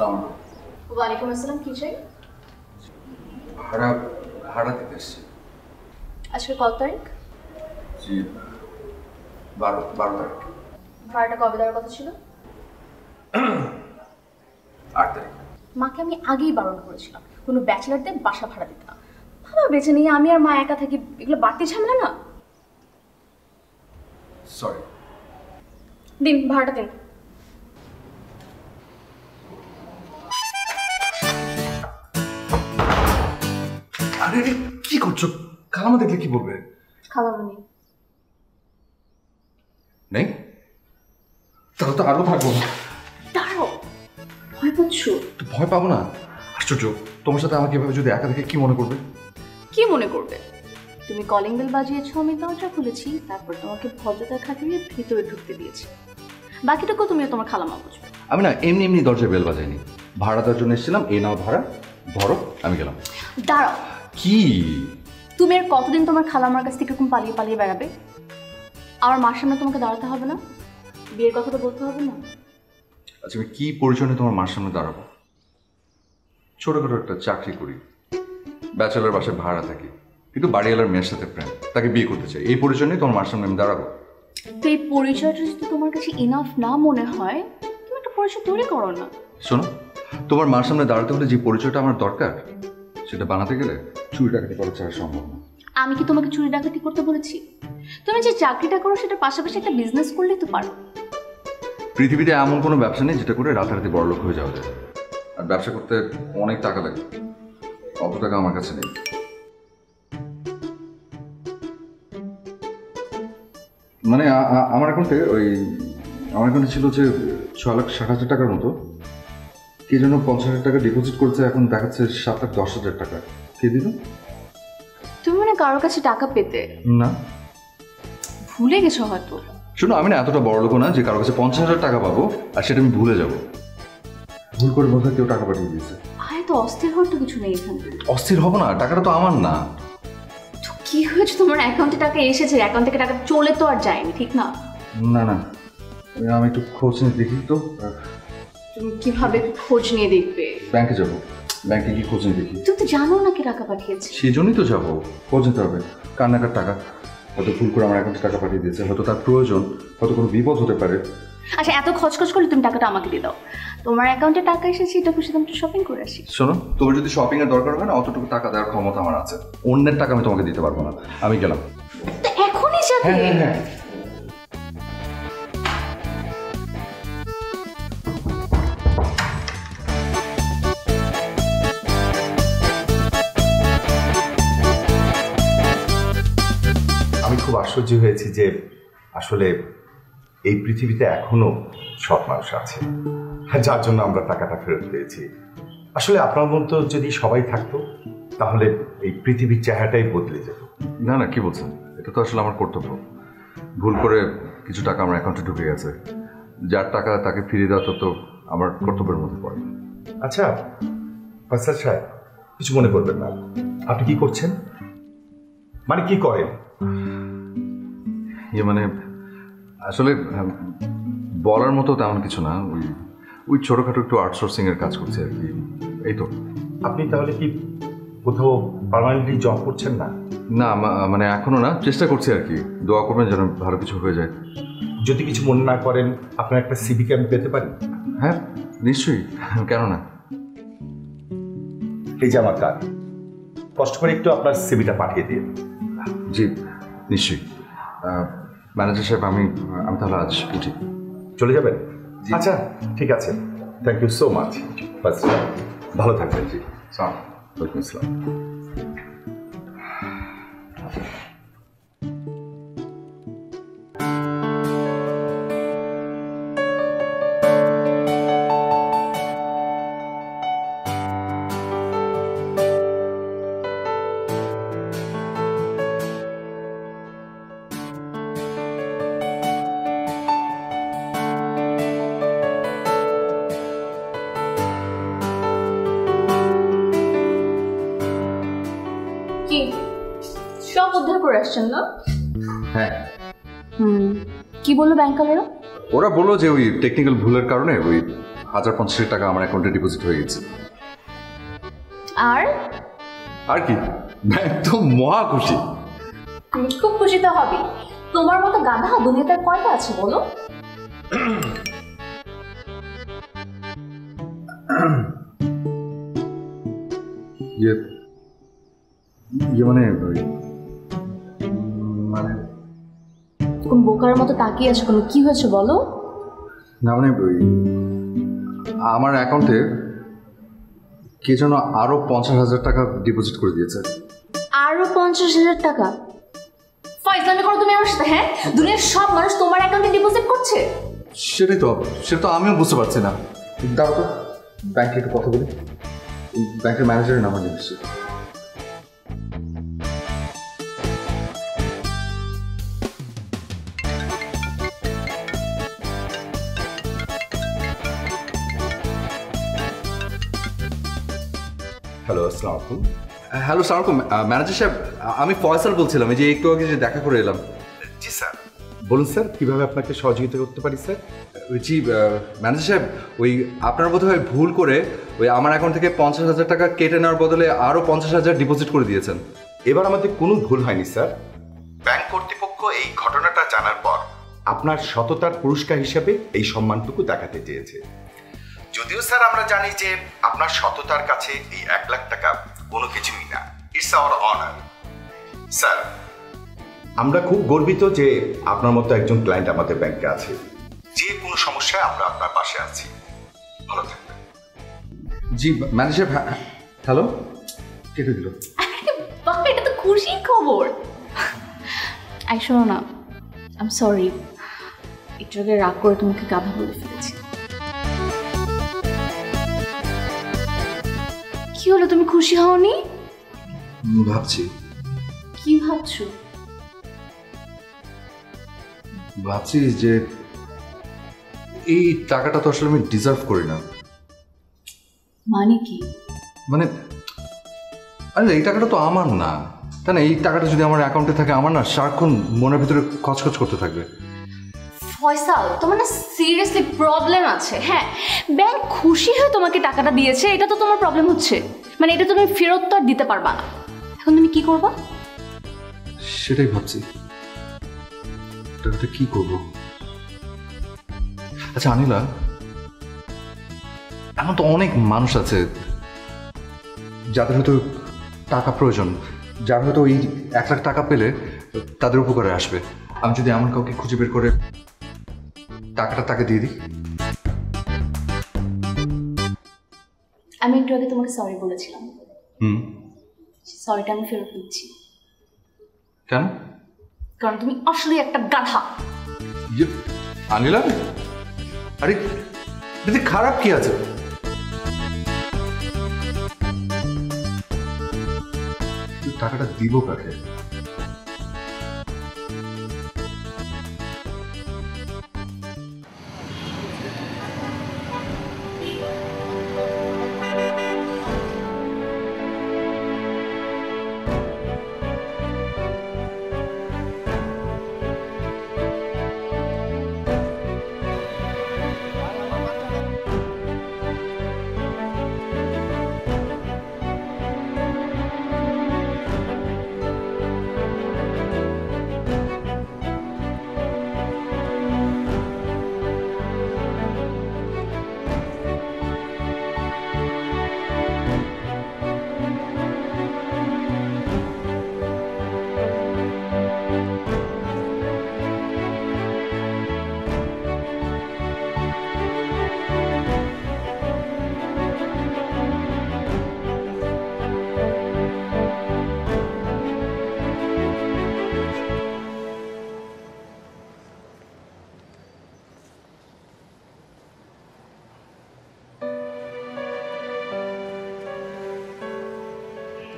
আসসালামু আলাইকুম। ওয়ালাইকুম আসসালাম, কি চাই? ভাড়া দিতে এসছি। আজকে কত তারিখ? জি 12 তারিখ। ভাড়াটা কবে দেওয়ার কথা ছিল? 8 তারিখ। মাকে আমি আগেই বারণ করেছিলাম কোনো ব্যাচেলারদের বাসা ভাড়া দিতে না। ভাবা বেঁচে নিয়ে আমি আর মা একা থাকি, এগুলো বাড়তি ঝামেলা না। সরি। দিন ভাড়াটা দিন। আরে কি করছো? খালামা দেখলে কি বলবে? খাওয়াবো নেই। নেই? তাহলে তো আরো থাকবো। দাঁড়াও, ভয় পাচ্ছ? তো ভয় পাবো না। আশ্চর্য, তোমার সাথে আমাকে এভাবে যদি একা দেখে কি মনে করবে? কি মনে করবে? তুমি কলিং বেল বাজিয়েছো, আমি দরজা খুলেছি, তারপর তোমাকে ভদ্রতা খাটিয়ে ভিতরে ঢুকতে দিয়েছি। বাকিটুকু তুমিও তোমার খালামা বুঝবে। আমি না এমনি দরজায় বেল বাজাইনি, ভাড়া দেওয়ার জন্য এসেছিলাম। এই নাও ভাড়া, ধরো, আমি গেলাম। দাঁড়াও। কি? তুমি আর কতদিন তোমার খালামার কাছ থেকে এরকম পালিয়ে পালিয়ে বেড়াবে? আমার মার সামনে তোমাকে দাঁড়াতে হবে না? বিয়ের কথা তো বলতে হবে না? আচ্ছা, আমি কি পরিচয় নিয়ে তোমার মার সামনে দাঁড়াবো? ছোটখাটো একটা চাকরি করি, ব্যাচেলার বাসায় ভাড়া থাকি, কিন্তু বাড়িওয়ালার মেয়ের সাথে প্রেম, তাকে বিয়ে করতে চাই। এই পরিচয় নিয়ে তোমার মার সামনে আমি দাঁড়াবো? তো এই পরিচয়টা যদি তোমার কাছে ইনাফ না মনে হয়, তুমি একটা পরিচয় তৈরি করো না। শোনো, তোমার মার সামনে দাঁড়াতে হলে যে পরিচয়টা আমার দরকার, সেটা বানাতে গেলে চুরি ডাকাতি করা ছাড়া সম্ভব না। আমি কি তোমাকে চুরি ডাকাতি করতে বলেছি? তুমি যে চাকরিটা করো সেটা পাশাপাশি একটা বিজনেস করলেই তো পারো। পৃথিবীতে এমন কোনো ব্যবসা নেই যেটা করে রাতারাতি বড়লোক হয়ে যাওয়া যায়। আর ব্যবসা করতে অনেক টাকা লাগে, অত টাকা আমার কাছে নেই। মানে আমার অ্যাকাউন্টে ছিল যে 6,60,000 টাকার মতো। কে যেন 50,000 টাকা ডিপোজিট করেছে, এখন দেখাচ্ছে 7,10,000 টাকা। কে দিল? তুমি মানে কারোর কাছে টাকা পেতে? না, ভুলে গেছো হয়তো। শোনো, আমি না এতটা বড় লোক না যে কারোর কাছে 50,000 টাকা পাবো আর সেটা আমি ভুলে যাব। ভুল করে বোধহয় কেউ টাকা পাঠিয়ে দিয়েছে। আরে তো অস্থির হওয়ার তো কিছু নেই এখানে। অস্থির হবো না, টাকাটা তো আমার না। তো কি হয়েছে? তোমার অ্যাকাউন্টে টাকা এসেছে, অ্যাকাউন্ট থেকে টাকা চলে তো আর যায়নি, ঠিক না? না, আমি একটু খোঁজ নিয়ে দেখি তো। তুমি কিভাবে খোঁজ নিয়ে দেখবে? ব্যাংকে যাবো, ব্যাংকে গিয়ে খোঁজ নিয়ে দেখি। তুমি তো জানো না কি টাকা পাঠিয়েছে। সেজন্যই তো যাবো, খোঁজ নিতে হবে। কান্নাকার টাকা, হয়তো ভুল করে আমার অ্যাকাউন্টে টাকা পাঠিয়ে দিয়েছে, হয়তো তার প্রয়োজন, হয়তো কোনো বিপদ হতে পারে। আচ্ছা, এত খচখচ করলে তুমি টাকাটা আমাকে দিয়ে দাও। তোমার অ্যাকাউন্টে টাকা এসেছে, এটা খুশি তুমি শপিং করে আসি। শোনো, তোমার যদি শপিং এর দরকার হয় না, অতটুকু টাকা দেওয়ার ক্ষমতা আমার আছে। অন্যের টাকা আমি তোমাকে দিতে পারবো না। আমি গেলাম। তো এখনই যাবে? হ্যাঁ। আমি খুব আশ্চর্য হয়েছি যে আসলে এই পৃথিবীতে এখনো সৎ মানুষ আছে, যার জন্য আমরা টাকাটা ফেরত পেয়েছি। আসলে আপনার মতো যদি সবাই থাকতো তাহলে এই পৃথিবীর চেহারাটাই বদলে যেত। না, কি বলছেন? এটা তো আসলে আমার কর্তব্য। ভুল করে কিছু টাকা আমার অ্যাকাউন্টে ঢুকে গেছে, যার টাকা তাকে ফিরিয়ে দেওয়া তো আমার কর্তব্যের মধ্যে পড়ে। আচ্ছা ফয়সাল সাহেব, কিছু মনে করবেন না, আপনি কি করছেন? মানে কি করেন? মানে আসলে বলার মতো তেমন কিছু না, ওই ছোটোখাটো একটু আউটসোর্সিং এর কাজ করছে আর কি, এই তো। আপনি তাহলে কি কোথাও পার্মানেন্টলি জব করছেন না? না, মানে এখনো না, চেষ্টা করছি আর কি। দোয়া করবেন যেন ভালো কিছু হয়ে যায়। যদি কিছু মনে না করেন, আপনার একটা সিভি কি আমি পেতে পারি? হ্যাঁ নিশ্চয়ই, কেন না। এই যে আমার কার্ড, কষ্ট করে একটু আপনার সিভিটা পাঠিয়ে দিন। জি নিশ্চয়ই। ম্যানেজার সাহেব, আমি তাহলে আজ উঠি। চলে যাবেন? আচ্ছা ঠিক আছে, থ্যাংক ইউ সো মাচ। ভালো থাকবেন। জি, ওয়ালাইকুম আসসালাম। সব উদ্ধার করে আসছেন না? হ্যাঁ। কি বললো ব্যাংকালেরা? ওরা বললো যে ওই টেকনিক্যাল ভুলের কারণে ওই 1,050 টাকা আমার অ্যাকাউন্টে ডিপোজিট হয়ে গেছে। আর আর কি, ব্যাংক তো মহা খুশি। আমি খুব খুশিতে হবি। তোমার মতো গাধা দুনিয়াতে কয়টা আছে বলো? ইয়ে ইয়ে মানে মানে কোন বোকার মতো তাকিয়ে আছো কোনো? কি হয়েছে বলো? না মানে আমার অ্যাকাউন্টে কে যেন আরো 50,000 টাকা ডিপোজিট করে দিয়েছে। আরো 50,000 টাকা? ফাইজলামি করো তুমি আমার সাথে? হ্যাঁ, দুনিয়ার সব মানুষ তোমার অ্যাকাউন্টে ডিপোজিট করছে? সেটা তো আমিও বুঝতে পারছি না। দাঁড়াও তো, ব্যাংকে একটু কথা বলি। ব্যাংকের ম্যানেজারের নাম্বার নিয়ে এসেছি। হ্যালো, আসসালামু আলাইকুম। হ্যালো সালাম আলাইকুম ম্যানেজার সাহেব, আমি ফয়সাল বলছিলাম। এই যে একটু আগে যে দেখা করে এলাম। জি স্যার, বলুন স্যার, কিভাবে আপনাকে সহযোগিতা করতে পারি স্যার? জি ম্যানেজার সাহেব, ওই আপনার বোধহয় ভুল করে ওই আমার অ্যাকাউন্ট থেকে 50,000 টাকা কেটে নেওয়ার বদলে আরও 50,000 ডিপোজিট করে দিয়েছেন। এবার আমাদের কোনো ভুল হয়নি স্যার। ব্যাংক কর্তৃপক্ষ এই ঘটনাটা জানার পর আপনার সততার পুরস্কার হিসেবে এই সম্মানটুকু দেখাতে চেয়েছে। যদিও স্যার আমরা জানি যে আপনার সততার কাছে এই 1,00,000 টাকা কোনো কিছুই না। It's hour honour. স্যার, আমরা খুব গর্বিত যে আপনার মতো একজন ক্লায়েন্ট আমাদের ব্যাংকে আছে। যে কোনো সমস্যায় আমরা আপনার পাশে আছি। ভালো থাকবেন। জি ম্যানেজার, হ্যালো, কেটে দিল। বাবা, এটা তো খুশির খবর। আই শোনো না, আই এম সরি, একটু আগে রাগ করে তোমাকে গাধা বলে ফেলেছি। কি হলো, তুমি খুশি হওনি? ভাবছি কি ভাবছো? ভাবছি যে এই টাকাটা তো আসলে আমি ডিজার্ভ করি না। মানে কি? মানে আরে এই টাকাটা তো আমার না, তাই না? এই টাকাটা যদি আমার অ্যাকাউন্টে থাকে, আমার না সারাক্ষণ মনের ভিতরে খচখচ করতে থাকবে। ফয়সাল, তোমার না সিরিয়াসলি প্রবলেম আছে। হ্যাঁ, ব্যাংক খুশি হয়ে তোমাকে টাকাটা দিয়েছে, এটা তো তোমার প্রবলেম হচ্ছে। মানে এটা তুমি ফেরত তো আর দিতে পারবা না। এখন তুমি কি করবা? সেটাই ভাবছি, টাকাটা কি করবো। আচ্ছা আনিলা, এমন তো অনেক মানুষ আছে যাদের হয়তো টাকা প্রয়োজন, যার হয়তো এই 1,00,000 টাকা পেলে তাদের উপকারে আসবে। আমি যদি এমন কাউকে খুঁজে বের করে টাকাটা তাকে দিয়ে দিই। আমি একটু আগে তোমাকে সরি বলেছিলাম। সরিটা আমি ফেরত দিচ্ছি। কেন? কারণ তুমি আসলে একটা গাধা। আনিলা, আরে এতে খারাপ কি আছে? টাকাটা দিব কাকে?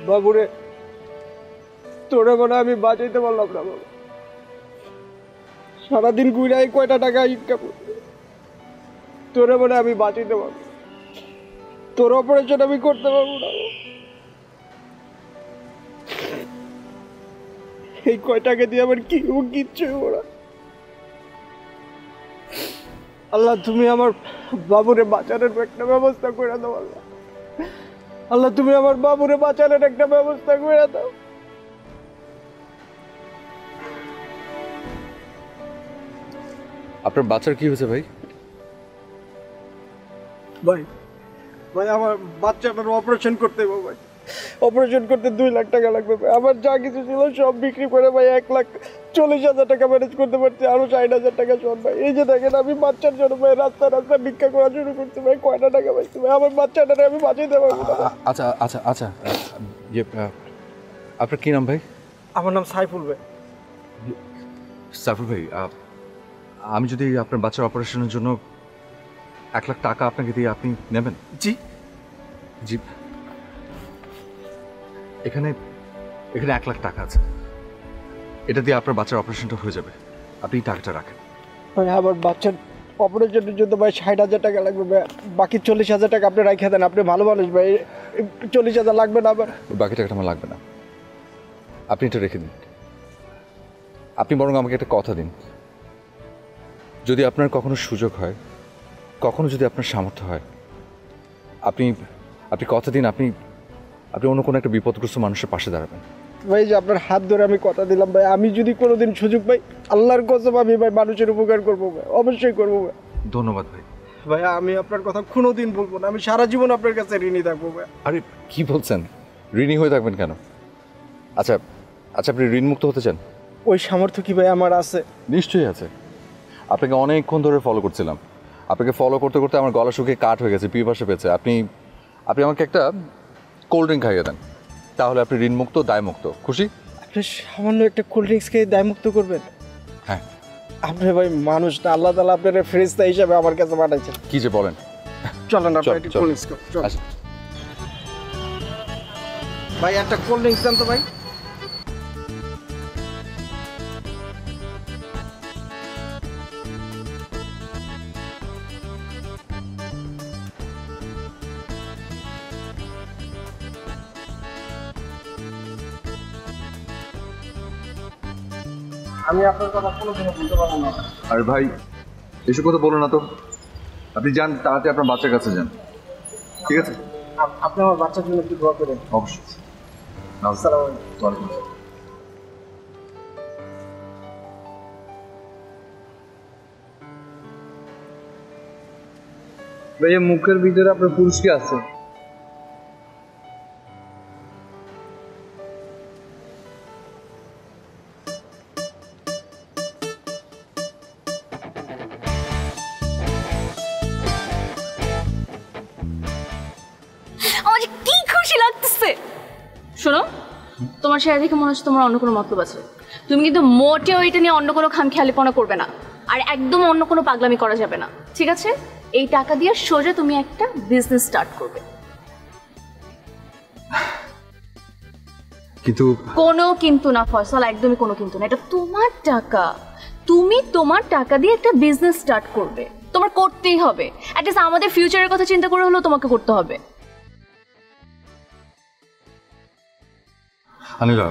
বাবুরে, তোরে মনে আমি বাঁচাইতে পারলাম না বাবা। সারাদিন ঘুরাই কয়টা টাকা ইনকাম, তোরে মনে আমি বাঁচাইতে পারবো। তোর অপারেশন আমি করতে পারবো না। এই কয়টাকে দিয়ে আমার কি কিচ্ছু ওরা। আল্লাহ তুমি আমার বাবুরে বাঁচানোর একটা ব্যবস্থা করে দাও আল্লাহ। আল্লাহ তুমি আমার বাবুরে বাঁচানোর একটা ব্যবস্থা করে দাও। আপনার বাচ্চার কি হয়েছে ভাই? ভাই ভাই আমার বাচ্চাটার অপারেশন করতে হবে ভাই। অপারেশন করতে 2 লাখ টাকা লাগবে ভাই। আমার যা কিছু ছিল সব বিক্রি করে ভাই 1,40,000 টাকা ম্যানেজ করতে পারছি, আরো 60,000 টাকা শর্ট ভাই। এই যে দেখেন আমি বাচ্চার জন্য ভাই রাস্তা রাস্তা ভিক্ষা করা শুরু করছি ভাই। কয়টা টাকা পাইছি ভাই, আমার বাচ্চাটারে আমি বাঁচাইতে পারবো না। আচ্ছা আচ্ছা আচ্ছা, আপনার কি নাম ভাই? আমার নাম সাইফুল ভাই। সাইফুল ভাই, আমি যদি আপনার বাচ্চার অপারেশনের জন্য 1 লাখ টাকা আপনাকে দিয়ে আপনি নেবেন? জি জি, এখানে 1 লাখ টাকা আছে, এটা দিয়ে আপনার বাচ্চার অপারেশনটা হয়ে যাবে, আপনি টাকাটা রাখেন। ভাই আমার বাচ্চার অপারেশনের জন্য ভাই 60,000 টাকা লাগবে ভাই। বাকি 40,000 টাকা আপনি রাখে দেন, আপনি ভালো মানুষ ভাই। 40,000 লাগবে না আবার? বাকি টাকাটা আমার লাগবে না, আপনি এটা রেখে দিন। আপনি বরং আমাকে একটা কথা দিন, যদি আপনার কখনো সুযোগ হয়, কখনো যদি আপনার সামর্থ্য হয়, আপনি আপনি কথা দিন আপনি আপনি অন্য কোনো একটা বিপদগ্রস্ত মানুষের পাশে দাঁড়াবেন। ভাই যে আপনার হাত ধরে আমি কথা দিলাম ভাই, আমি যদি কোনোদিন সুযোগ পাই আল্লাহর কসম আমি ভাই মানুষের উপকার করবো ভাই, অবশ্যই করবো ভাই। ধন্যবাদ ভাই। ভাই আমি আপনার কথা কোনোদিন বলবো না, আমি সারা জীবন আপনার কাছে ঋণী থাকবো ভাই। আরে কি বলছেন, ঋণী হয়ে থাকবেন কেন? আচ্ছা আচ্ছা, আপনি ঋণমুক্ত হতে চান? ওই সামর্থ্য কি ভাই আমার আছে? নিশ্চয়ই আছে। আপনাকে অনেকক্ষণ ধরে ফলো করছিলাম, আপনাকে ফলো করতে করতে আমার গলা শুকিয়ে কাঠ হয়ে গেছে, পিপাসা পেয়েছে। আপনি আপনি আমাকে একটা কোল্ড ড্রিঙ্ক খাইয়ে দেন, তাহলে আপনি ঋণমুক্ত, দায়মুক্ত। খুশি? আপনি সামান্য একটা কোল্ড ড্রিঙ্কস খেয়ে দায়মুক্ত করবেন? হ্যাঁ। আপনি ভাই মানুষ না, আল্লাহ তাআলা আপনার ফেরেশতা হিসেবে আমার কাছে পাঠাইছেন। কি যে বলেন। চলেন চল, আপনি একটা চল। কোল্ড ড্রিঙ্কস খান, চল। আচ্ছা। ভাই একটা কোল্ড ড্রিঙ্কস দেন তো ভাই। আমি আপনার কথা কোনোদিনও বলতে পারবো না। আরে ভাই, এসব কথা বলো না তো। আপনি যান, তাড়াতাড়ি আপনার বাচ্চার কাছে যান, ঠিক আছে? আপনি আমার বাচ্চার জন্য একটু দোয়া করেন। অবশ্যই। আসসালামু আলাইকুম। ওয়ালাইকুম আসসালাম। ভাইয়া মুখের ভিতরে আপনার পুরুষ কি আছে? আমার যে কি খুশি লাগতেছে। শোনো, তোমার চেহারা দেখে মনে হচ্ছে তোমার অন্য কোনো মতলব আছে। তুমি কিন্তু মোটেও এটা নিয়ে অন্য কোনো খামখেয়ালিপনা করবে না, আর একদম অন্য কোনো পাগলামি করা যাবে না, ঠিক আছে? এই টাকা দিয়ে সোজা তুমি একটা বিজনেস স্টার্ট করবে। কিন্তু কোনো কিন্তু না ফয়সাল, একদমই কোনো কিন্তু না। এটা তোমার টাকা, তুমি তোমার টাকা দিয়ে একটা বিজনেস স্টার্ট করবে, তোমার করতেই হবে। অ্যাটলিস্ট আমাদের ফিউচারের কথা চিন্তা করে হলেও তোমাকে করতে হবে। আনিলা,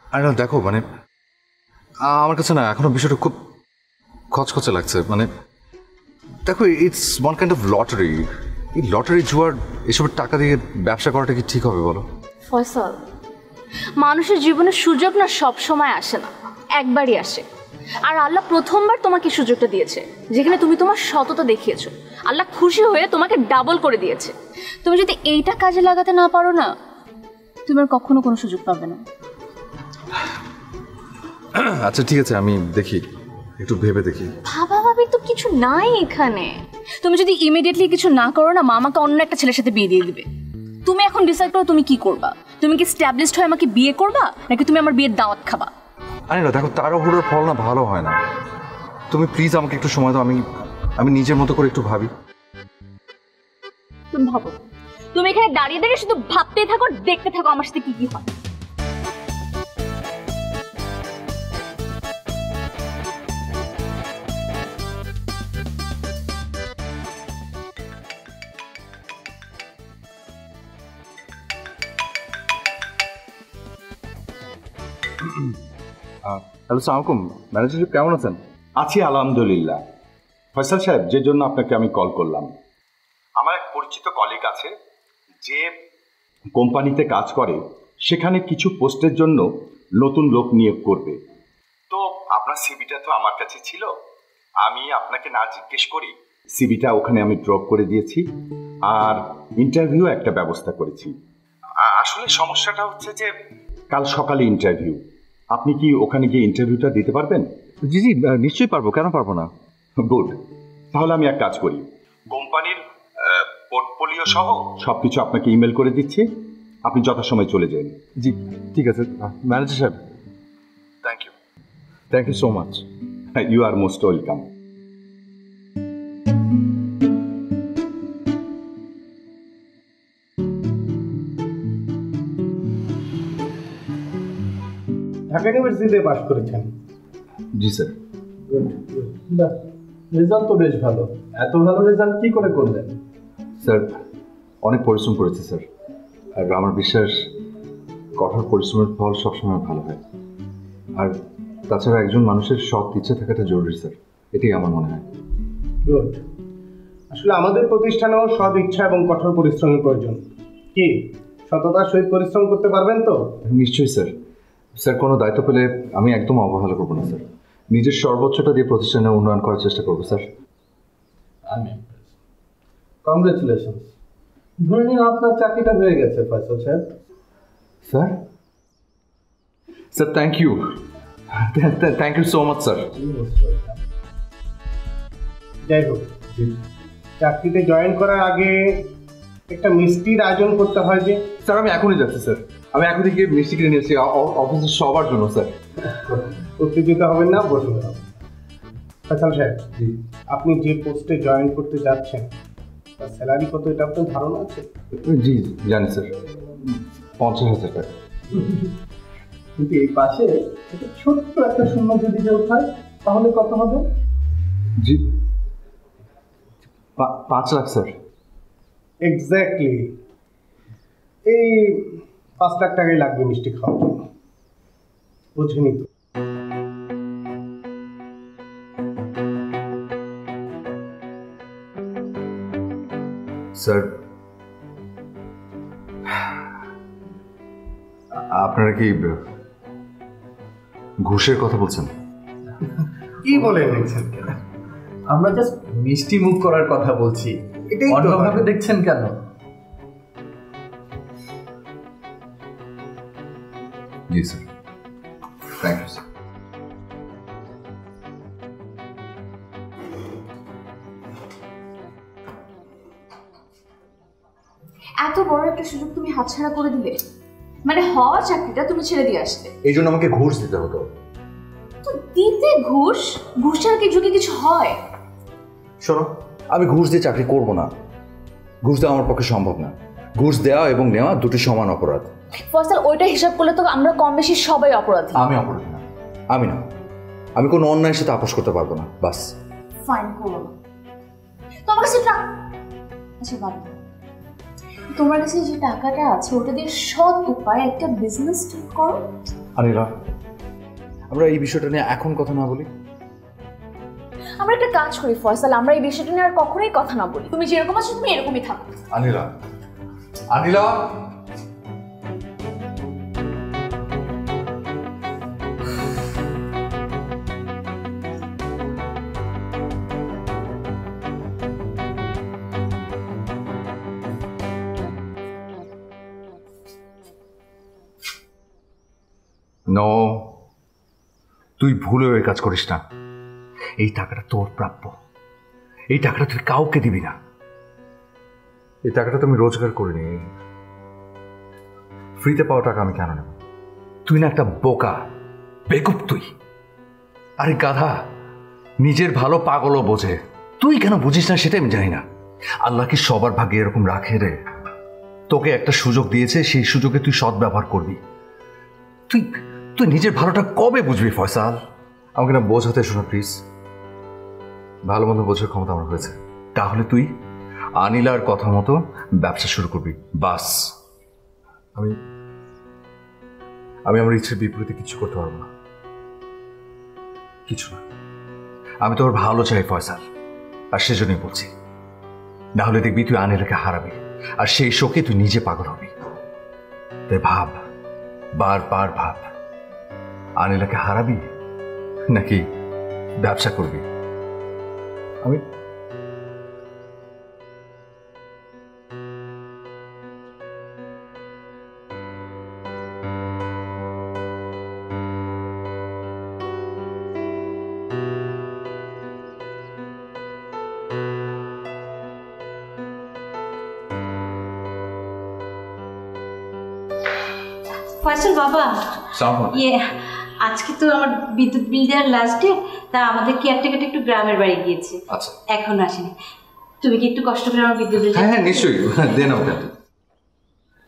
আনিলা দেখো, মানে আমার কাছে না এখনো বিষয়টা খুব খচখচে লাগছে। মানে দেখো, it's one kind of lottery. এই লটারি জুয়ার এসবের টাকা দিয়ে ব্যবসা করাটা কি ঠিক হবে বলো? ফয়সাল, মানুষের জীবনে সুযোগ না সব সময় আসে না, একবারই আসে। আর আল্লাহ প্রথমবার তোমাকে সুযোগটা দিয়েছে, যেখানে তুমি তোমার সততা দেখিয়েছো। আল্লাহ খুশি হয়ে তোমাকে ডাবল করে দিয়েছে। তুমি যদি এইটা কাজে লাগাতে না পারো না, তুমি আর কখনো কোনো সুযোগ পাবে না। আচ্ছা ঠিক আছে, আমি দেখি, একটু ভেবে দেখি। ভাবা ভাবি তো কিছু নাই এখানে। তুমি যদি ইমিডিয়েটলি কিছু না করো না, মামাকে অন্য একটা ছেলের সাথে বিয়ে দিয়ে দিবে। তুমি এখন ডিসাইড করো তুমি কি করবা। তুমি কি স্ট্যাবলিশড হয়ে আমাকে বিয়ে করবা, নাকি তুমি আমার বিয়ের দাওয়াত খাবা? আনিলা দেখো, তাড়াহুড়োর ফল না ভালো হয় না। তুমি প্লিজ আমাকে একটু সময় দাও, আমি নিজের মতো করে একটু ভাবি। তুমি ভাবো, তুমি এখানে দাঁড়িয়ে দাঁড়িয়ে শুধু ভাবতেই থাকো, দেখতে থাকো আমার সাথে কি কি হয়। হ্যালো, সালাম আলাইকুম। ম্যানেজার কেমন আছেন? আছি আলহামদুলিল্লাহ। ফয়সাল সাহেব, যে জন্য আপনাকে আমি কল করলাম, আমার এক পরিচিত কলিগ আছে যে কোম্পানিতে কাজ করে, সেখানে কিছু পোস্টের জন্য নতুন লোক নিয়োগ করবে। তো আপনার সিভিটা তো আমার কাছে ছিল, আমি আপনাকে না জিজ্ঞেস করি সিভিটা ওখানে আমি ড্রপ করে দিয়েছি, আর ইন্টারভিউ একটা ব্যবস্থা করেছি। আসলে সমস্যাটা হচ্ছে যে কাল সকালে ইন্টারভিউ, আপনি কি ওখানে গিয়ে ইন্টারভিউটা দিতে পারবেন? জি জি, নিশ্চয়ই পারবো, কেন পারবো না। গুড, তাহলে আমি এক কাজ করি, কোম্পানির পোর্টফোলিও সহ সবকিছু আপনাকে ইমেল করে দিচ্ছি, আপনি যথাসময় চলে যান। জি ঠিক আছে ম্যানেজার সাহেব, thank you so much. You are most welcome. Dhaka ইউনিভার্সিটিতে পাশ করেছেন? জি স্যার। রেজাল্ট তো বেশ ভালো। এত ভালো রেজাল্ট কি করে করলেন? স্যার অনেক পরিশ্রম করেছে স্যার, আর আমার বিশ্বাস কঠোর পরিশ্রমের ফল সবসময় ভালো হয়। আর তাছাড়া একজন মানুষের সৎ ইচ্ছা থাকাটা জরুরি স্যার, এটাই আমার মনে হয়। গুড। আসলে আমাদের প্রতিষ্ঠানেও সৎ ইচ্ছা এবং কঠোর পরিশ্রমের প্রয়োজন। কি সততার সহিত পরিশ্রম করতে পারবেন তো? নিশ্চয়ই স্যার। স্যার কোনো দায়িত্ব পেলে আমি একদম অবহেলা করবো না স্যার, নিজের সর্বোচ্চটা দিয়ে প্রতিষ্ঠানের উন্নয়ন করার চেষ্টা করবো স্যার। আমি কংগ্রেচুলেশন। ধরে নিন আপনার চাকরিটা হয়ে গেছে ফয়সাল সাহেব। Sir sir thank you, thank you so much sir. যাই হোক, চাকরিতে জয়েন করার আগে একটা মিষ্টির আয়োজন করতে হয় যে। স্যার আমি এখনই যাচ্ছি স্যার, আমি এখনই গিয়ে মিষ্টি কিনে নিয়েছি অফিসের সবার জন্য স্যার। উত্তেজিত হবেন না, বসুন। ফয়সাল সাহেব, আপনি যে পোস্টে জয়েন করতে যাচ্ছেন তার স্যালারি কত, এটা আপনার ধারণা আছে? জি জানি স্যার, 50,000 টাকা। কিন্তু এই পাশে একটা ছোট্ট একটা শূন্য যদি যোগ হয় তাহলে কত হবে? জি 5 লাখ স্যার। এক্স্যাক্টলি, এই 5 লাখ টাকাই লাগবে মিষ্টি খাওয়ার জন্য, বুঝেনি তো? স্যার আপনারা কি ঘুষের কথা বলছেন? কি বলে দেখছেন কেন? আমরা জাস্ট মিষ্টি মুখ করার কথা বলছি, এটাই তো অন্যভাবে দেখছেন কেন? জি স্যার, থ্যাংক ইউ স্যার। এত বড় একটা সুযোগ তুমি হাতছাড়া করে দিলে, মানে হওয়া চাকরিটা তুমি ছেড়ে দিয়ে আসলে। এই জন্য আমাকে ঘুষ দিতে হতো। তো দিতে ঘুষ, ঘুষ ছাড়া কি যুগে কিছু হয়? শোনো, আমি ঘুষ দিয়ে চাকরি করব না, ঘুষ দেওয়া আমার পক্ষে সম্ভব না। ঘুষ দেওয়া এবং নেওয়া দুটি সমান অপরাধ। ফয়সাল, ওইটা হিসাব করলে তো আমরা কম বেশি সবাই অপরাধী। আমি অপরাধী না, আমি না, আমি কোনো অন্যায়ের সাথে আপোষ করতে পারবো না, বাস। ফাইন, করো না। তোমার কাছে আচ্ছা বাবা, তোমার কাছে যে টাকাটা আছে ওটা দিয়ে সৎ উপায়ে একটা বিজনেস স্টার্ট করো। আনিলা, আমরা এই বিষয়টা নিয়ে এখন কথা না বলি। আমরা একটা কাজ করি ফয়সাল, আমরা এই বিষয়টা নিয়ে আর কখনোই কথা না বলি। তুমি যেরকম আছো তুমি এরকমই থাকো। আনিলা, আনিলা, নো, তুই ভুলেও এই কাজ করিস না। এই টাকাটা তোর প্রাপ্য, এই টাকাটা তুই কাউকে দিবি না। এই টাকাটা তুমি রোজগার করিনি, ফ্রিতে পাওয়া টাকা আমি কেন নেব? তুই না একটা বোকা, বেকুব তুই। আরে গাধা, নিজের ভালো পাগলও বোঝে, তুই কেন বুঝিস না সেটাই আমি জানি না। আল্লাহ কি সবার ভাগ্যে এরকম রাখে রে? তোকে একটা সুযোগ দিয়েছে, সেই সুযোগে তুই সৎ ব্যবহার করবি। তুই তুই নিজের ভালোটা কবে বুঝবি ফয়সাল? আমাকে না বোঝাতে শোনো প্লিজ, ভালো মন্দ বোঝার ক্ষমতা আমার হয়েছে। তাহলে তুই আনিলার কথা মতো ব্যবসা শুরু করবি, বাস। আমি আমি আমার ইচ্ছের বিপরীতে কিছু করতে পারবো না, কিছু না। আমি তোর ভালো চাই ফয়সাল, আর সেজন্যই বলছি, না হলে দেখবি তুই আনিলাকে হারাবি, আর সেই শোকে তুই নিজে পাগল হবি। তাই ভাব, বারবার ভাব, আনিলাকে হারাবি নাকি ব্যবসা করবি। আমি ফয়সাল বাবা, ইয়ে আজকে তো আমার বিদ্যুৎ বিল দেওয়ার লাস্ট ডে, তা আমাদের কেয়ারটেকারটা একটু গ্রামের বাড়ি গিয়েছে, আচ্ছা এখনো আসেনি। তুমি কি একটু কষ্ট করে আমার বিদ্যুৎ বিল? হ্যাঁ হ্যাঁ নিশ্চয়ই, দেন আমাকে।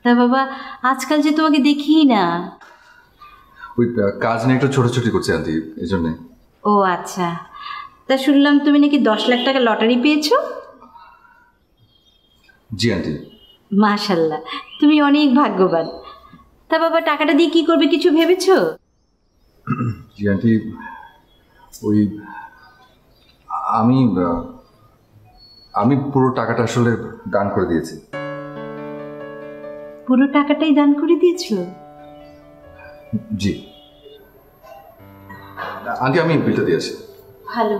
তা বাবা, আজকাল যে তোমাকে দেখি না। ওই কাজ নিয়ে একটু ছোটাছুটি করছি আন্টি, এই জন্যে। ও আচ্ছা, তা শুনলাম তুমি নাকি 10 লাখ টাকা লটারি পেয়েছো। জি আন্টি। মাশাল্লাহ, তুমি অনেক ভাগ্যবান। তা বাবা, টাকাটা দিয়ে কি করবে কিছু ভেবেছো? জি আন্টি, ওই আমি পুরো টাকাটা আসলে দান করে দিয়েছি। পুরো টাকাটাই দান করে দিয়েছো? জি আন্টি, আমি বিলটা দিয়েছি। ভালো,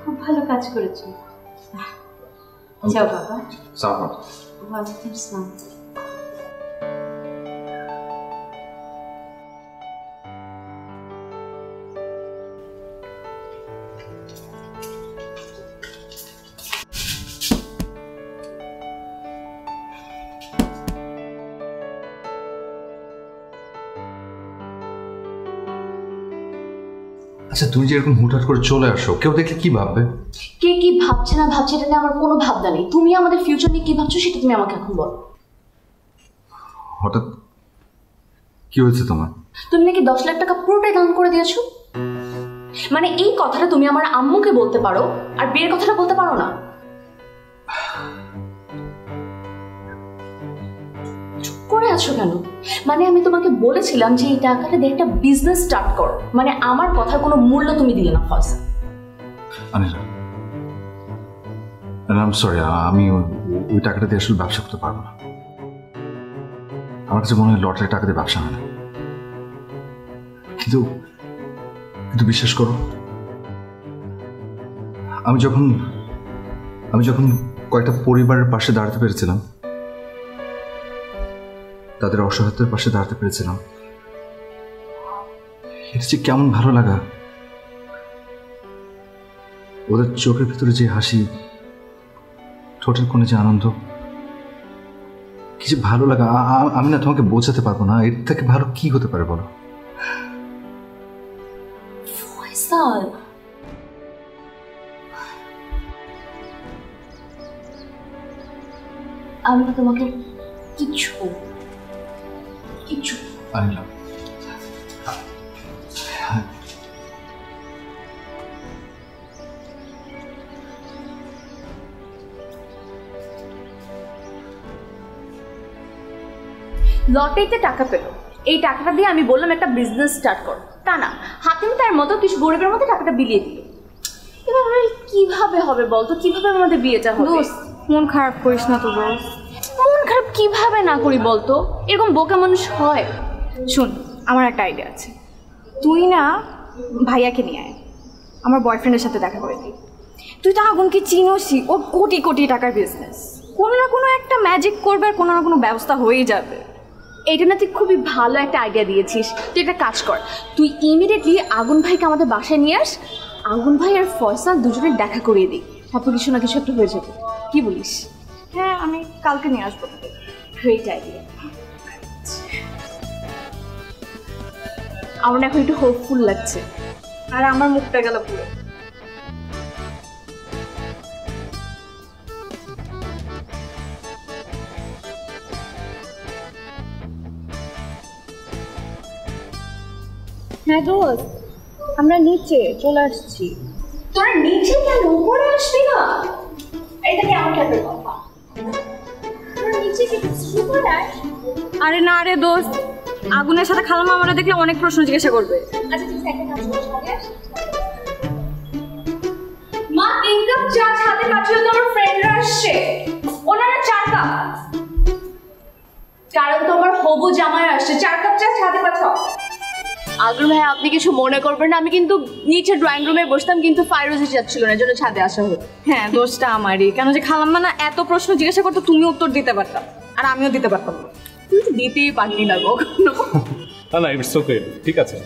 খুব ভালো কাজ করেছো। যাও বাবা। সালাম। ওয়ালাইকুম আসসালাম। আচ্ছা, তুমি যে এরকম হুটহাট করে চলে আসো, কেউ দেখলে কি ভাববে? কে কি ভাবছে না ভাবছে এটা নিয়ে আমার কোনো ভাবনা নেই। তুমি আমাদের ফিউচার নিয়ে কি ভাবছো সেটা তুমি আমাকে এখন বলো। হঠাৎ কি হয়েছে তোমার? তুমি নাকি 10 লাখ টাকা পুরোটাই দান করে দিয়েছো। মানে এই কথাটা তুমি আমার আম্মুকে বলতে পারো, আর বিয়ের কথাটা বলতে পারো না? চুপ করে আছো কেন? মানে আমি তোমাকে বলেছিলাম যে এই টাকাটা দিয়ে একটা বিজনেস স্টার্ট করো, মানে আমার কথার কোনো মূল্য তুমি দিলে না ফয়সাল। আনিলা, আই এম সরি, আমি ওই টাকাটা দিয়ে আসলে ব্যবসা করতে পারবো না। আমার কাছে মনে হয় লটারি টাকা দিয়ে ব্যবসা হয় না। কিন্তু কিন্তু বিশ্বাস করো, আমি যখন কয়েকটা পরিবারের পাশে দাঁড়াতে পেরেছিলাম, তাদের অসহায়তার পাশে দাঁড়াতে পেরেছিলাম, এটা যে কেমন ভালো লাগা। ওদের চোখের ভিতরে যে হাসি, ঠোঁটের কোণে যে আনন্দ, কি যে ভালো লাগা, আমি না তোমাকে বোঝাতে পারবো না। এর থেকে ভালো কি হতে পারে বলো? ফয়সাল, আমি না তোমাকে কিচ্ছু আনিলা, লটারিতে টাকা পেলো, এই টাকাটা দিয়ে আমি বললাম একটা বিজনেস স্টার্ট করো, তা না হাতিম তার মতো কিছু গরিবের মতো টাকাটা বিলিয়ে দিল। এভাবে কিভাবে হবে বলতো? কিভাবে আমাদের বিয়েটা হবে? মন খারাপ করিস না তো দোস্ত। মন খারাপ কিভাবে না করি বলতো? এরকম বোকা মানুষ হয়? শোন, আমার একটা আইডিয়া আছে। তুই না ভাইয়াকে নিয়ে আয়, আমার বয়ফ্রেন্ডের সাথে দেখা করে দিই। তুই তো আগুনকে চিনোসই, ওর কোটি কোটি টাকার বিজনেস। কোনো না কোনো একটা ম্যাজিক করবে, আর কোনো না কোনো ব্যবস্থা হয়েই যাবে। এটা না তুই খুবই ভালো একটা আইডিয়া দিয়েছিস। তুই একটা কাজ কর, তুই ইমিডিয়েটলি আগুন ভাইকে আমাদের বাসায় নিয়ে আস। আগুন ভাই আর ফয়সাল দুজনের দেখা করিয়ে দিই, তারপর কিছু না কিছু একটা হয়ে যাবে। কি বলিস? হ্যাঁ, আমি কালকে নিয়ে আসবো। Great idea. আমার এখন একটু হোপফুল লাগছে, আর আমার মুখটা গেল পুরো। হ্যাঁ দোস্ত, আমরা নিচে চলে আসছি। তোরা নিচে কেন উপরে আসবি না? এটা কেমন টাইপের কথা? তোরা নিচে কি সুপার আয়? আরে না রে দোস্ত, আগুনের সাথে খালামা আমরা দেখলে অনেক প্রশ্ন জিজ্ঞাসা করবে। আচ্ছা ঠিক আছে, একটা কাজ কর, সামনে আস। মা 3 কাপ চা ছাদে পাঠিয়ে তো আমার ফ্রেন্ডরা আসছে, ওনারা 4 কাপ, কারণ তোমার হবু জামাই আসছে, 4 কাপ চা ছাদে পাঠাও। আগ্রহ ভাই আপনি কিছু মনে করবেন না, আমি কিন্তু নিচে ড্রয়িং রুমে বসতাম, কিন্তু ফাইরোজি যাচ্ছিল না, জন্য ছাদে আসা হলো। হ্যাঁ, দোষটা আমারই। কেন যে খালাম্মা না এত প্রশ্ন জিজ্ঞাসা করতো, তুমি উত্তর দিতে পারতাম, আর আমিও দিতে পারতাম না। তুই তো দিতেই পারলি না কখনো। না না, ইটস ওকে, ঠিক আছে।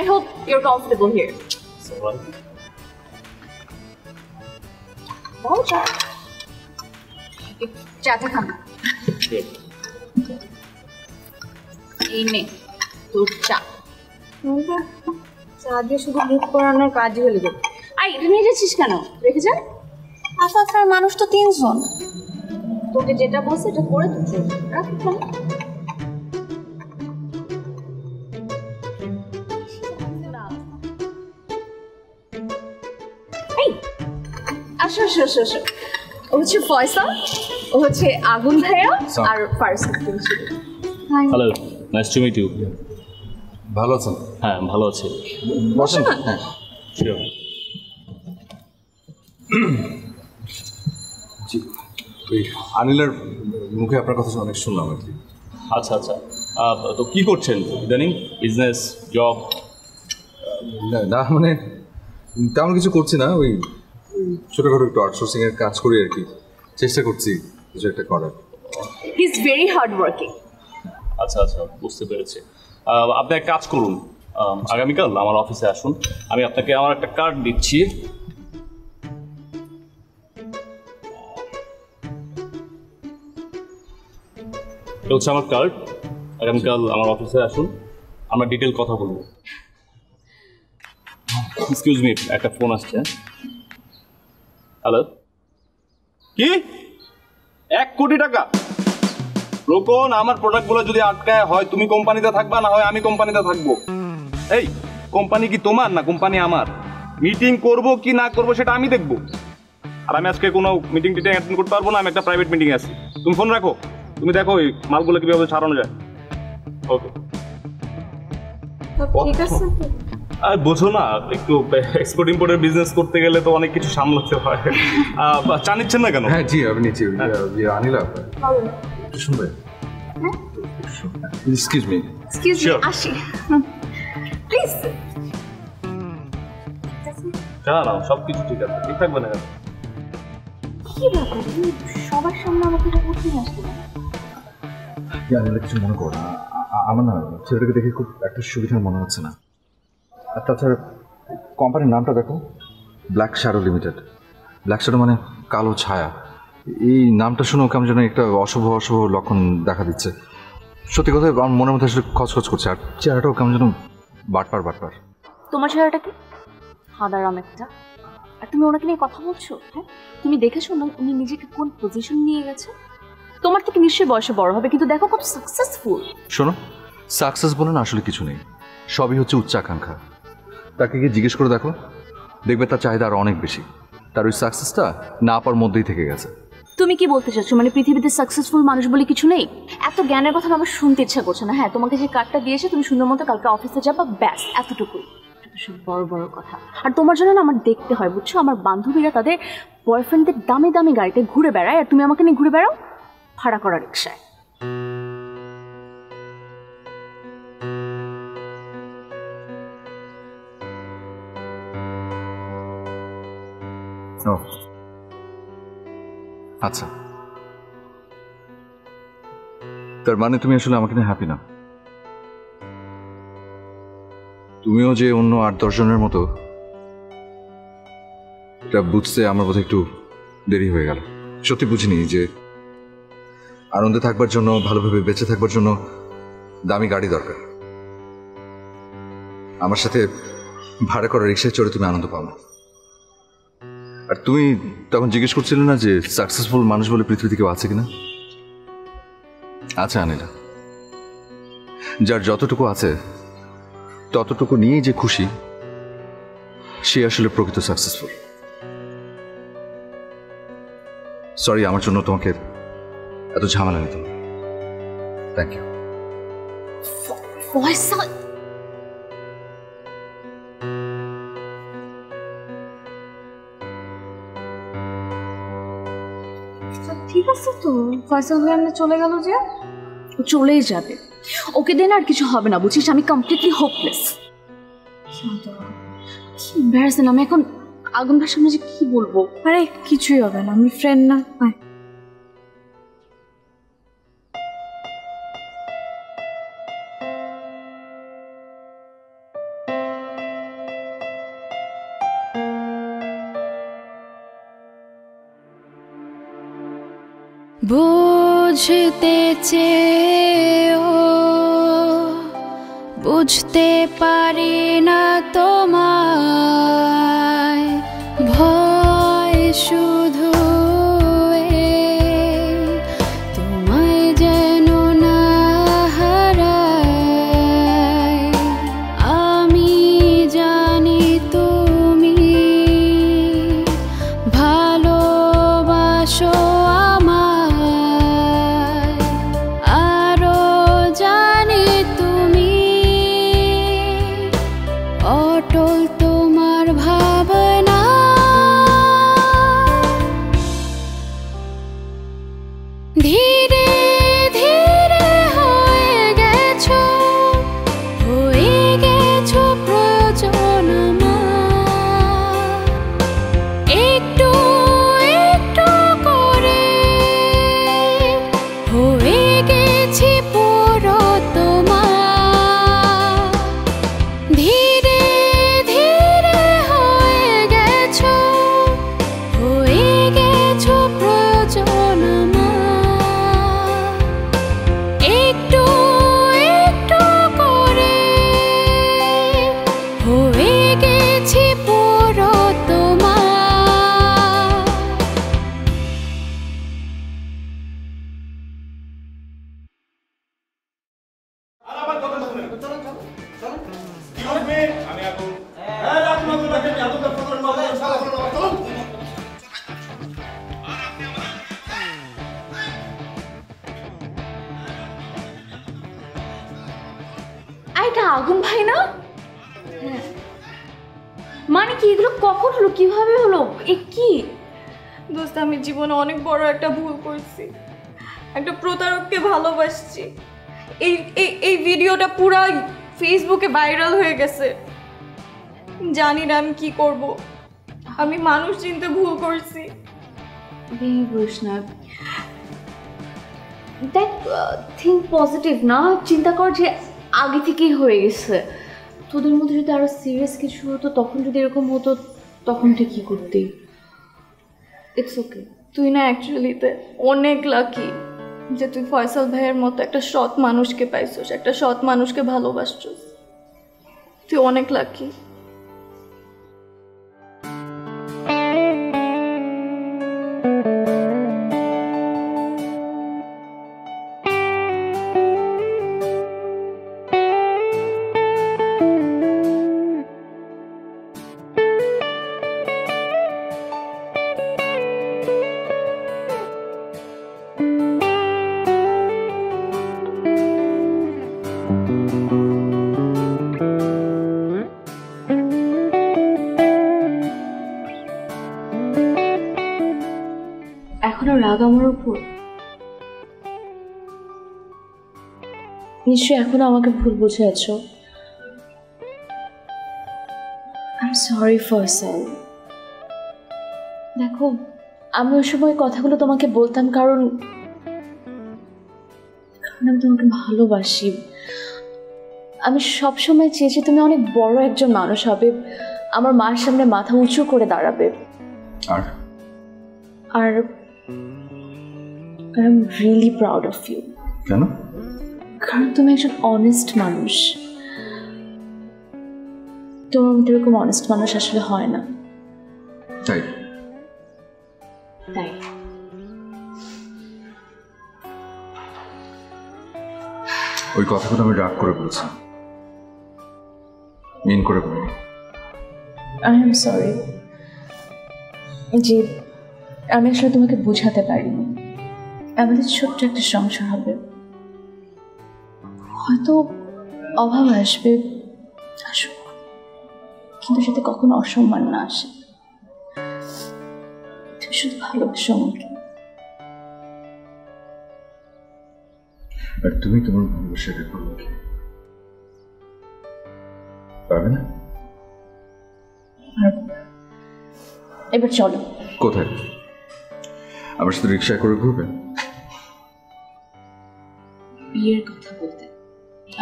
I hope you're comfortable here. Oh, চা। চাটা খান। এই নে তোর চা। চা দিয়ে শুধু মুখ পরানোর কাজই হলে যাবে। আই এটা নিয়ে যাচ্ছিস কেন? রেখে যা। আফাফার মানুষ তো 3 জন। তোকে যেটা বলছে এটা করে তুই রাখ এখানে। আসো আসো আসো আসো। ও হচ্ছে ফয়সাল, ও হচ্ছে আগুন ভাইয়া, আর ফারস। Hello, nice to meet you. ভালো আছেন? হ্যাঁ ভালো আছি। বসেন। হ্যাঁ শিওর। জি, ওই আনিলের মুখে আপনার কথা অনেক শুনলাম আর কি। আচ্ছা আচ্ছা, তো কি করছেন ইদানিং? Business, job? না মানে তেমন কিছু করছি না, ওই ছোটোখাটো একটু আউটসোর্সিং এর কাজ করি আর কি, চেষ্টা করছি কিছু একটা করার। He is very hard working. আচ্ছা আচ্ছা, বুঝতে পেরেছি। আপনি এক কাজ করুন, আগামীকাল আমার অফিসে আসুন, আমি আপনাকে আমার একটা কার্ড দিচ্ছি। এটা হচ্ছে আমার কার্ড, আগামীকাল আমার অফিসে আসুন, আমরা ডিটেল কথা বলবো। এক্সকিউজ মি, একটা ফোন আসছে। হ্যালো, কি 1 কোটি টাকা? রোকন, আমার প্রোডাক্টগুলো যদি আটকায় হয় তুমি কোম্পানিতে থাকবা, না হয় আমি কোম্পানিতে থাকবো। এই কোম্পানি কি তোমার না কোম্পানি আমার? মিটিং করব কি না করব সেটা আমি দেখবো। আর আমি আজকে কোনো মিটিং টিটিং অ্যাটেন্ড করতে পারবো না, আমি একটা প্রাইভেট মিটিং আছি। তুমি ফোন রাখো, তুমি দেখো এই মালগুলো কিভাবে ছাড়ানো যায়। ওকে, ঠিক আছে। আর বোঝো না, একটু এক্সপোর্ট ইম্পোর্টের বিজনেস করতে গেলে তো অনেক কিছু সামলাতে হয়। চা নিচ্ছেন না কেন? হ্যাঁ জি, আমি নিচ্ছি। আনিল একটু শুনবে? Excuse me. এক্সকিউজ মি, আসি প্লিজ। চা নাও, সব কিছু ঠিক আছে, ঠিক থাকবে না কেন? কি ব্যাপার, তুমি সবার সামনে আমাকে এটা করতে আসতে না? আনিল কিছু মনে করো না, আমার না ছেলেটাকে দেখে খুব একটা সুবিধার মনে হচ্ছে না। আর তাছাড়া কোম্পানির নামটা দেখো, black shadow limited. Black shadow মানে কালো ছায়া। এই নামটা শুনেও কেমন যেন একটা অশুভ অশুভ লক্ষণ দেখা দিচ্ছে। সত্যি কথা আমার মনের মধ্যে আসলে খচখচ করছে, আর চেহারাটাও কেমন যেন বাটপার বাটপার। তোমার চেহারাটা কি হাদারাম একটা, আর তুমি ওনাকে নিয়ে কথা বলছো? হ্যাঁ, তুমি দেখেছো না উনি নিজেকে কোন পজিশন নিয়ে গেছে? তোমার থেকে নিশ্চয়ই বয়সে বড় হবে, কিন্তু দেখো কত সাকসেসফুল। শোনো, সাকসেস বলে না আসলে কিছু নেই, সবই হচ্ছে উচ্চাকাঙ্ক্ষা। তাকে গিয়ে জিজ্ঞেস করে দেখো, দেখবে তার চাহিদা আরও অনেক বেশি। তার ওই সাকসেসটা না পার মধ্যেই থেকে গেছে। তুমি কি বলতে চাচ্ছো, মানে পৃথিবীতে সাকসেসফুল মানুষ বলে কিছু নেই? এত জ্ঞানের কথা আমার শুনতে ইচ্ছা করছে না। হ্যাঁ, তোমাকে যে কার্ডটা দিয়েছে তুমি সুন্দর মতো কালকে অফিসে যাবা, ব্যাস এতটুকুই। সব বড় বড় কথা। আর তোমার জন্য না আমার দেখতে হয়, বুঝছো? আমার বান্ধবীরা তাদের বয়ফ্রেন্ডদের দামি দামি গাড়িতে ঘুরে বেড়ায়, আর তুমি আমাকে নিয়ে ঘুরে বেড়াও ভাড়া করা রিক্সায়। আচ্ছা, তার মানে তুমি আসলে আমাকে নিয়ে হ্যাপি না? তুমিও যে অন্য 8-10 জনের মতো, এটা বুঝতে আমার বোধহয় একটু দেরি হয়ে গেল। সত্যি বুঝিনি যে আনন্দে থাকবার জন্য, ভালোভাবে বেঁচে থাকবার জন্য দামি গাড়ি দরকার। আমার সাথে ভাড়া করা রিক্সায় চড়ে তুমি আনন্দ পাও না। আর তুমি তখন জিজ্ঞেস করছিলে না যে সাকসেসফুল মানুষ বলে পৃথিবীতে কেউ আছে কিনা? আছে আনিলা, যার যতটুকু আছে ততটুকু নিয়েই যে খুশি, সে আসলে প্রকৃত সাকসেসফুল। সরি আমার জন্য তোমাকে এত ঝামেলা নিতে হবে। Thank you. ফয়সাল, আচ্ছা ঠিক আছে তো, ফয়সাল ভাই এমনি চলে গেল যে? ও চলেই যাবে, ওকে দেন আর কিছু হবে না বুঝিস, আমি কমপ্লিটলি হোপলেস। কি এম্বারাসিং, আমি এখন আগুন ভাইয়ের সামনে যে কি বলবো। আরে কিছুই হবে না, আমি ফ্রেন্ড না। আয় বুঝতে চেয়েও বুঝতে পারি না তোমায়, ভয় শুধু তোমায় যেন না হারাই। আমি জানি তুমি ভালোবাসো অটল তোমার ভাবনা, ধীরে ধীরে হয়ে গেছো প্রয়োজন আমার, একটু একটু করে হয়ে গেছি পুরো তোমার, ধীরে ধীরে হয়ে গেছো প্রয়োজন আমার, একটু একটু করে হয়ে গেছি পুরো তোমার। এটা আগুন ভাই না? মানে কি এগুলো কখন হলো, কিভাবে হলো, এ কি? দোস্ত আমি জীবনে অনেক বড় একটা ভুল করছি, একটা প্রতারককে ভালোবাসছি। এই এই এই ভিডিওটা পুরো ফেসবুকে ভাইরাল হয়ে গেছে, জানি না আমি কি করব। আমি মানুষ চিনতে ভুল করছি। দেখ, থিঙ্ক পজিটিভ না, চিন্তা কর যে আগে থেকেই হয়ে গেছে। তোদের মধ্যে যদি আরো সিরিয়াস কিছু হতো, তখন যদি এরকম হতো, তখন তুই কি করতি? It's okay. তুই না অ্যাকচুয়ালিতে অনেক লাকি যে তুই ফয়সাল ভাইয়ের মতো একটা সৎ মানুষকে পাইছস, একটা সৎ মানুষকে ভালোবাসছস। তুই অনেক লাকি। এখনো রাগ আমার উপর? নিশ্চয়ই এখনো আমাকে ভুল বুঝে আছো। I am sorry Faisal. দেখো, আমি ওই সময় কথাগুলো তোমাকে বলতাম কারণ আমি তোমাকে ভালোবাসি। আমি সবসময় চেয়েছি তুমি অনেক বড় একজন মানুষ হবে, আমার মার সামনে মাথা উঁচু করে দাঁড়াবে। আর আর I am really proud of you. কেন? কারণ তুমি একজন অনেস্ট মানুষ। তোমার মতো এরকম অনেস্ট মানুষ আসলে হয় না। তাই তাই ওই কথাগুলো আমি রাগ করে বলছি, মিন করে বলিনি। আই এম সরি যে আমি আসলে তোমাকে বোঝাতে পারিনি। আমাদের ছোট্ট একটা সংসার হবে, হয়তো অভাব আসবে, আসুক, কিন্তু সেটা কখনো অসম্মান না আসে। তুমি শুধু ভালোবাসো আমাকে, আর তুমি তোমার ভালোবাসাটা করবে কি? পারবে না? এবার চলো। কোথায়? আমার সাথে রিক্সায় করে ঘুরবে? বিয়ের কথা বলতে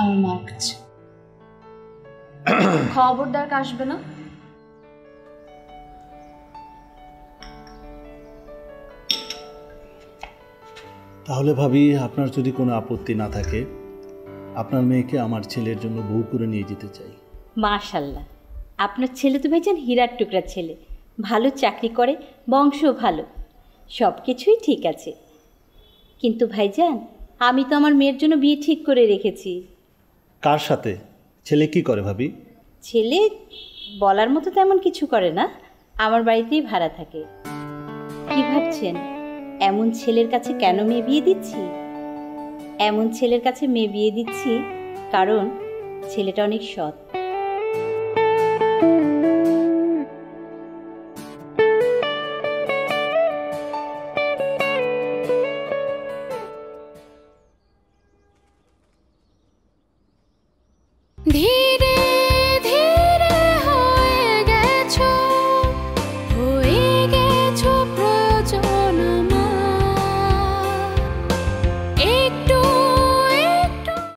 আমার মার কাছে। খবরদার আসবে না। তাহলে ভাবি, আপনার যদি কোনো আপত্তি না থাকে, আপনার মেয়েকে আমার ছেলের জন্য বউ করে নিয়ে যেতে চাই। মাশাল্লাহ, আপনার ছেলে তো ভাইজান হীরার টুকরা ছেলে, ভালো চাকরি করে, বংশ ভালো, সব কিছুই ঠিক আছে। কিন্তু ভাইজান, আমি তো আমার মেয়ের জন্য বিয়ে ঠিক করে রেখেছি। কার সাথে? ছেলে কি করে ভাবি? ছেলে বলার মতো তেমন কিছু করে না, আমার বাড়িতেই ভাড়া থাকে। কি ভাবছেন এমন ছেলের কাছে কেন মেয়ে বিয়ে দিচ্ছি? এমন ছেলের কাছে মেয়ে বিয়ে দিচ্ছি কারণ ছেলেটা অনেক সৎ।